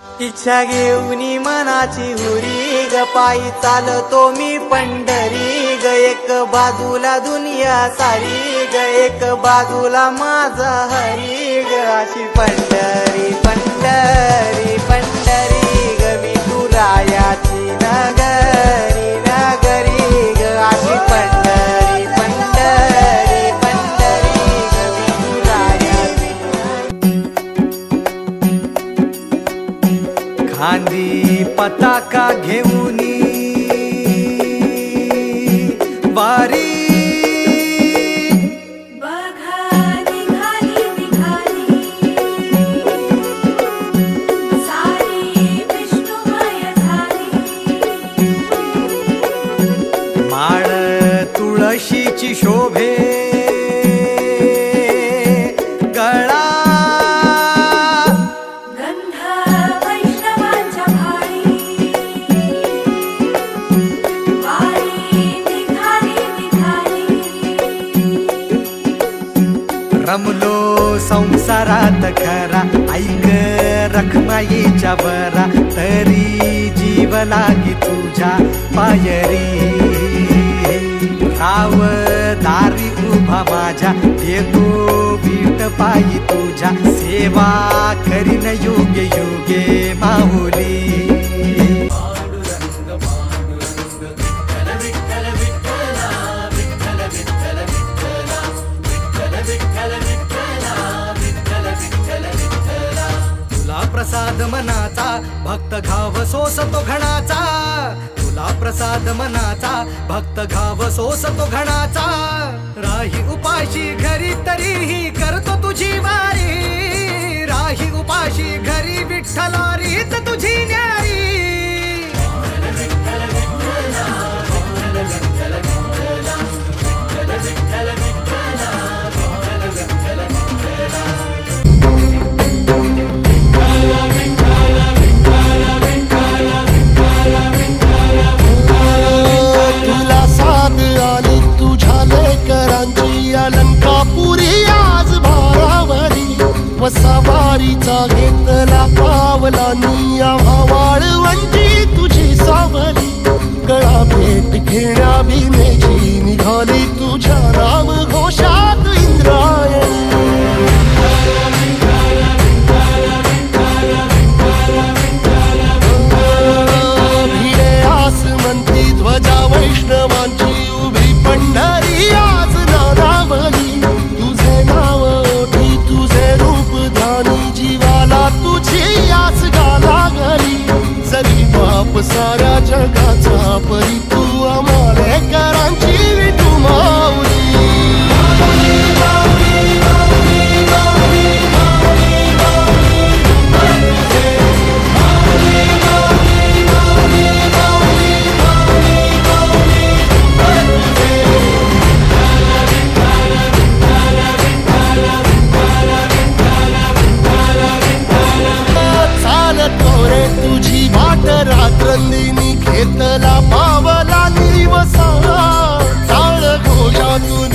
इच्छा घेऊनी मनाची हुरी ग पायी चालतो मी पंढरी ग एक बाजूला दुनिया सारी ग एक बाजूला माझा हरी ग अशी पंढरी पंढरी पंढरी ग मी तुरायाची नगरी नगरी ग अशी पंढरी पंढरी पंढरी ग मी तुरायाची खांदी पताका घेऊनी वारी बघा निघाली निघाली सारी विष्णुमय झाली माळ तुळशीची शोभे गळा गंध वैष्णवांच्या भाळी वारी निघाली निघाली रमलो संसारात खरा ऐक रखमाईच्या बरा तरी जीव लागी तुझ्या पायरी राव दारी उभा माझ्या येतो वीट पायी तुझ्या सेवा करीन योगे योगे माहुली तुला प्रसाद मनाचा भक्त घाव सोसतो घणाचा तुला प्रसाद मनाचा भक्त घाव सोसतो घणाचा राही उपाशी घरी तरीही करतो तुझी वारी राही उपाशी घरी विठ्ठलारीत तुझी न्यारी तुला साथ आली तुझ्या लेकरांची अलंकापुरी आज भारावरी वसावारीचा घेतला पावला निया वाळवंटी तुझी सावली गळा भेट घेण्या भीमेची निघाली तुझ्या नाम घोषात इंद्रायणी ध्वजा वैष्णवांची उभी पंढरी आज नारावली तुझे नाव ओठी तुझे रूप ध्यानी जीवाला तुझी आस गाला गली जरी बाप साऱ्या जगाचा परी तू आम्हालेकरांची विठू माऊली तुझी वाट रात्रंदिनी घेतला पावला निवसा टाळ घोषातून